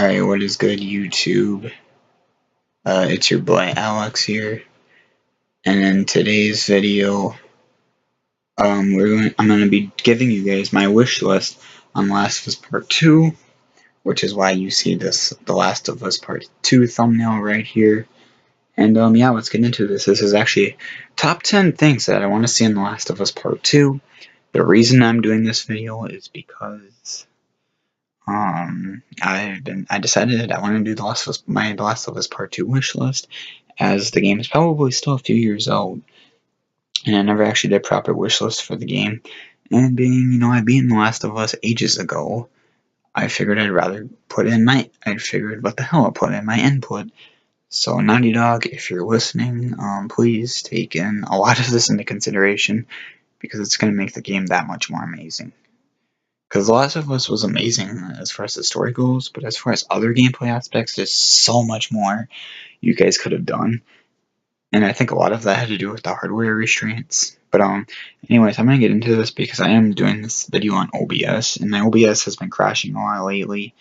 Alright, what is good, YouTube? It's your boy Alex here, and in today's video, I'm gonna be giving you guys my wish list on Last of Us Part 2, which is why you see this The Last of Us Part 2 thumbnail right here. And yeah, let's get into this. This is actually top 10 things that I want to see in The Last of Us Part 2. The reason I'm doing this video is because I decided I want to do my The Last of Us Part 2 wish list, as the game is probably still a few years old, and I never actually did proper wish list for the game. And being, I beat The Last of Us ages ago, I figured I figured what the hell, I'll put in my input. So Naughty Dog, if you're listening, please take in a lot of this into consideration, because it's going to make the game that much more amazing. Because The Last of Us was amazing as far as the story goes, but as far as other gameplay aspects, there's so much more you guys could have done. And I think a lot of that had to do with the hardware restraints. But anyways, I'm going to get into this because I am doing this video on OBS, and my OBS has been crashing a lot lately.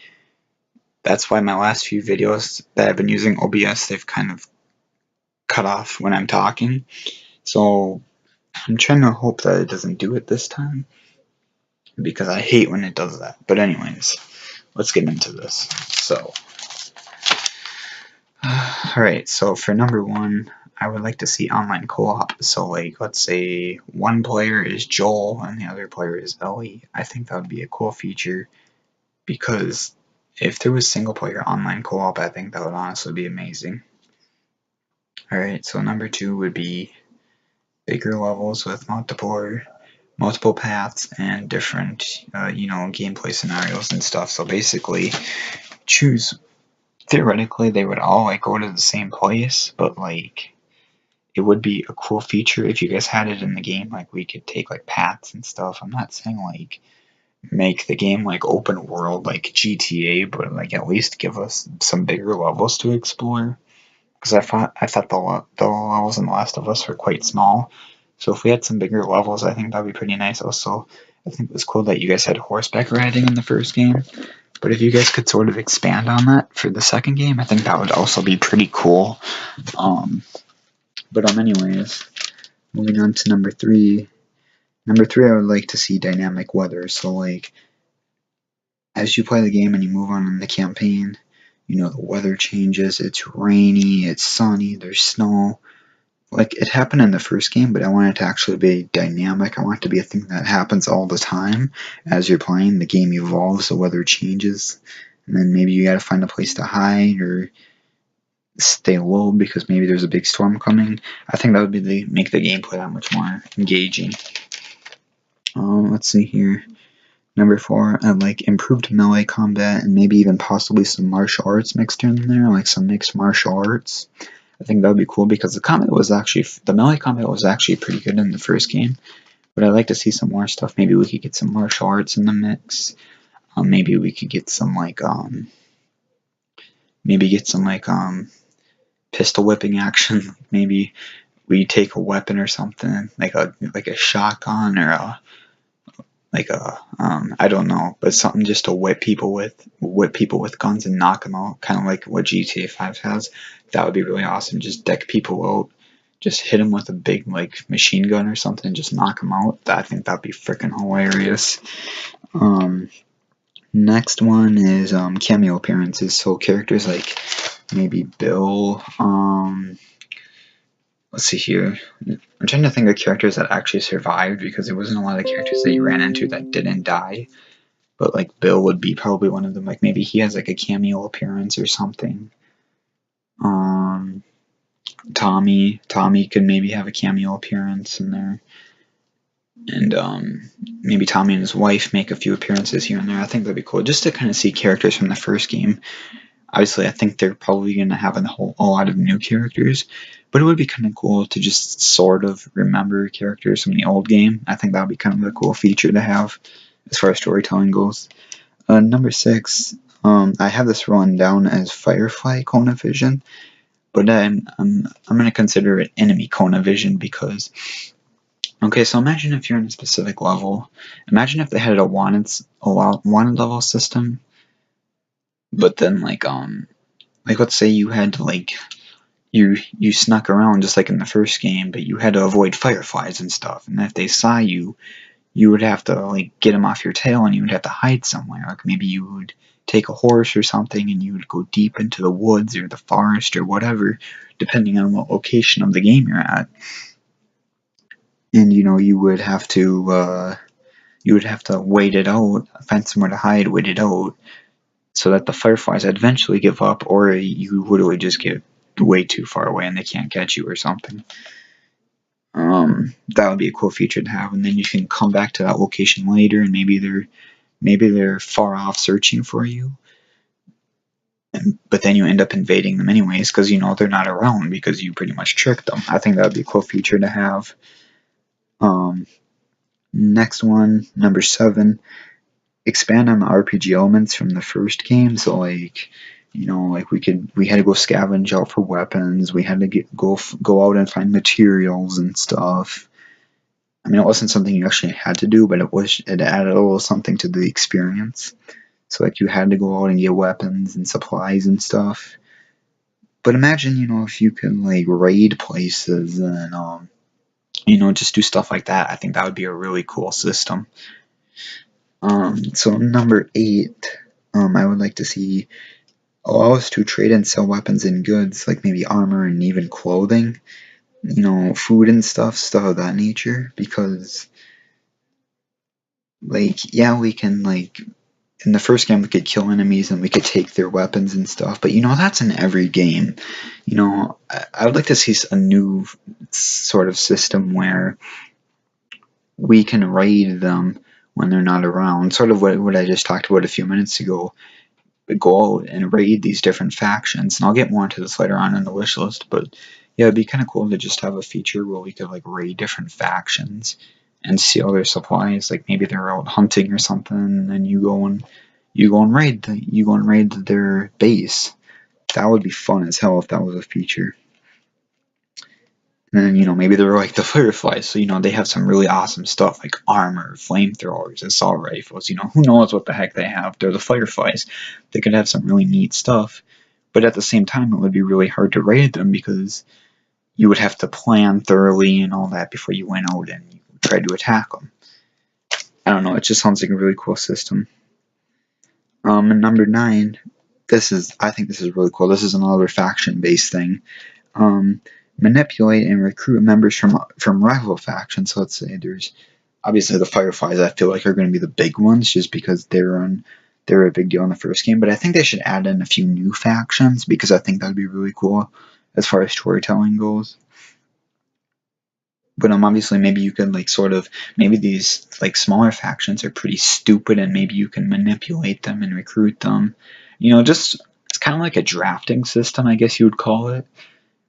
That's why my last few videos that I've been using OBS, they've kind of cut off when I'm talking. So I'm trying to hope that it doesn't do it this time, because I hate when it does that. But anyways, let's get into this. So, alright, so for number one, I would like to see online co-op. So, like, let's say one player is Joel and the other player is Ellie. I think that would be a cool feature, because if there was single player online co-op, I think that would honestly be amazing. Alright, so number two would be bigger levels with multiple paths and different, gameplay scenarios and stuff. So basically, theoretically, they would all go to the same place, but it would be a cool feature if you guys had it in the game. We could take paths and stuff. I'm not saying make the game open world like GTA, but at least give us some bigger levels to explore. Because I thought the levels in The Last of Us were quite small. So if we had some bigger levels, I think that would be pretty nice. Also, I think it was cool that you guys had horseback riding in the first game. But if you guys could sort of expand on that for the second game, I think that would also be pretty cool. But anyways, moving on to number three. Number three, I would like to see dynamic weather. So as you play the game and you move on in the campaign, the weather changes. It's rainy, it's sunny, there's snow. It happened in the first game, but I want it to actually be dynamic. I want it to be a thing that happens all the time. As you're playing, the game evolves, the weather changes, and then maybe you gotta find a place to hide or stay low because maybe there's a big storm coming. I think that would make the gameplay that much more engaging. Let's see here. Number four, I'd like improved melee combat and maybe even possibly some martial arts mixed in there, some mixed martial arts. I think that would be cool because the melee combat was actually pretty good in the first game, but I'd like to see some more stuff. Maybe we could get some martial arts in the mix. Maybe we could get some pistol whipping action. Maybe we take a weapon or something like a shotgun or I don't know, but something just to whip people with guns and knock them out, kind of like what GTA 5 has. That would be really awesome. Just deck people out, just hit them with a big machine gun or something, and just knock them out. I think that'd be freaking hilarious. Next one is cameo appearances. So characters like maybe Bill. Let's see here. I'm trying to think of characters that actually survived, because there wasn't a lot of characters that you ran into that didn't die. But Bill would be probably one of them. Maybe he has a cameo appearance or something. Tommy could maybe have a cameo appearance in there. And maybe Tommy and his wife make a few appearances here and there. I think that'd be cool, just to kind of see characters from the first game. Obviously, I think they're probably going to have a lot of new characters, but it would be kind of cool to just sort of remember characters from the old game. I think that would be kind of a cool feature to have as far as storytelling goes. Number six, I have this run down as Firefly Cone of Vision, but I'm going to consider it Enemy Cone of Vision because, okay, so imagine if you're in a specific level. Imagine if they had a wanted level system. But then like let's say you had to like you snuck around just like in the first game, but you had to avoid fireflies and stuff, and if they saw you, you would have to like get them off your tail, and you would have to hide somewhere. Like maybe you would take a horse or something, and you would go deep into the woods or the forest or whatever, depending on what location of the game you're at. And you would have to wait it out, find somewhere to hide, wait it out, so that the fireflies eventually give up, or you literally just get way too far away and they can't catch you or something. That would be a cool feature to have, and then you can come back to that location later, and maybe they're far off searching for you, but then you end up invading them anyways because they're not around because you pretty much tricked them. I think that would be a cool feature to have. Um, Next one, number 7, expand on the RPG elements from the first game. So like, like we had to go scavenge out for weapons. We had to go out and find materials and stuff. I mean, it wasn't something you actually had to do, but it added a little something to the experience. So like you had to go out and get weapons and supplies and stuff. But imagine, if you could like raid places and just do stuff like that. I think that would be a really cool system. So number 8, I would like to see allow us to trade and sell weapons and goods, like maybe armor and even clothing, food and stuff of that nature. Because, like, yeah, we can, like, in the first game we could kill enemies and we could take their weapons and stuff, but that's in every game. I would like to see a new sort of system where we can raid them when they're not around, sort of what I just talked about a few minutes ago. Go out and raid these different factions, and I'll get more into this later on in the wish list, but yeah, it'd be kind of cool to just have a feature where we could like raid different factions and steal their supplies. Like maybe they're out hunting or something, and then you go and raid their base. That would be fun as hell if that was a feature. And then, maybe they're like the Fireflies, so, they have some really awesome stuff like armor, flamethrowers, assault rifles, who knows what the heck they have. They're the Fireflies. They could have some really neat stuff, but at the same time, it would be really hard to raid them because you would have to plan thoroughly and all that before you went out and you tried to attack them. I don't know, it just sounds like a really cool system. And number 9, I think this is really cool. This is another faction-based thing. Manipulate and recruit members from rival factions. So let's say there's obviously the Fireflies. I feel like are going to be the big ones just because they're a big deal in the first game. But I think they should add in a few new factions because I think that'd be really cool as far as storytelling goes. But obviously maybe you could maybe these like smaller factions are pretty stupid and maybe you can manipulate them and recruit them. Just it's kind of like a drafting system, I guess you would call it.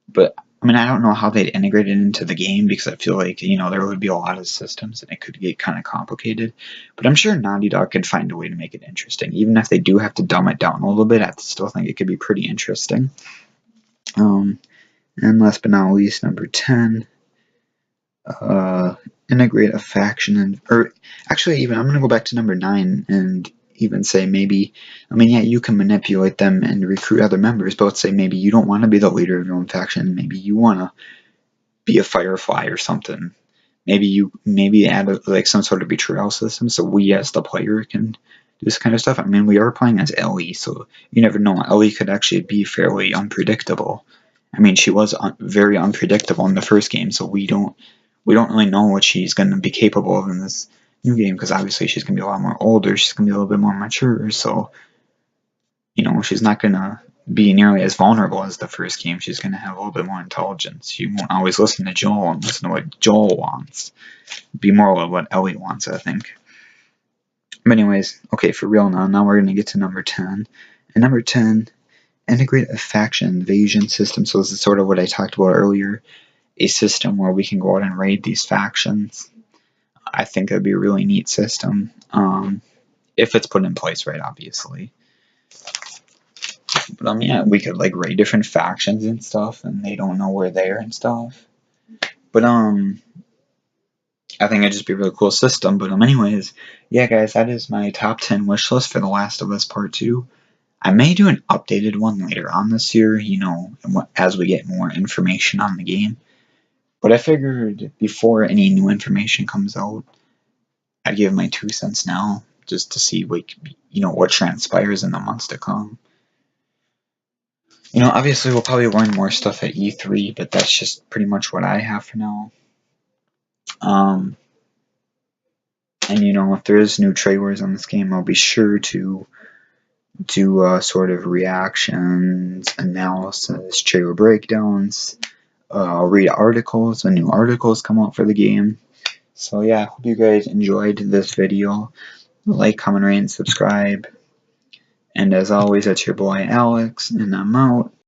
But I mean, I don't know how they'd integrate it into the game because I feel like, there would be a lot of systems and it could get kind of complicated. But I'm sure Naughty Dog could find a way to make it interesting. Even if they do have to dumb it down a little bit, I still think it could be pretty interesting. And last but not least, number 10, integrate a faction or actually even I'm going to go back to number 9 and even say maybe, yeah, you can manipulate them and recruit other members, but let's say maybe you don't want to be the leader of your own faction. Maybe you want to be a Firefly or something. Maybe add like some sort of betrayal system so we as the player can do this kind of stuff. I mean, we are playing as Ellie, so you never know. Ellie could actually be fairly unpredictable. I mean, she was very unpredictable in the first game, so we don't really know what she's going to be capable of in this new game because obviously she's going to be a lot more older. She's going to be a little bit more mature, so she's not going to be nearly as vulnerable as the first game. She's going to have a little bit more intelligence. She won't always listen to Joel and listen to what Joel wants. Be more of what Ellie wants, I think. But anyways, okay, for real now we're going to get to number 10. And number 10, integrate a faction invasion system. So this is sort of what I talked about earlier. A system where we can go out and raid these factions. I think that'd be a really neat system. If it's put in place right, obviously. But yeah, we could like raid different factions and stuff, and they don't know we're there and stuff. But I think it'd just be a really cool system. But anyways, yeah, guys, that is my top 10 wish list for The Last of Us Part 2. I may do an updated one later on this year, you know, as we get more information on the game. But I figured before any new information comes out, I'd give my 2 cents now, just to see what, you know, what transpires in the months to come. You know, obviously we'll probably learn more stuff at E3, but that's just pretty much what I have for now. And you know, if there is new trailers on this game, I'll be sure to do sort of reactions, analysis, trailer breakdowns. I'll read articles when new articles come out for the game. So yeah, hope you guys enjoyed this video. Like, comment, rate, and subscribe. And as always, that's your boy Alex, and I'm out.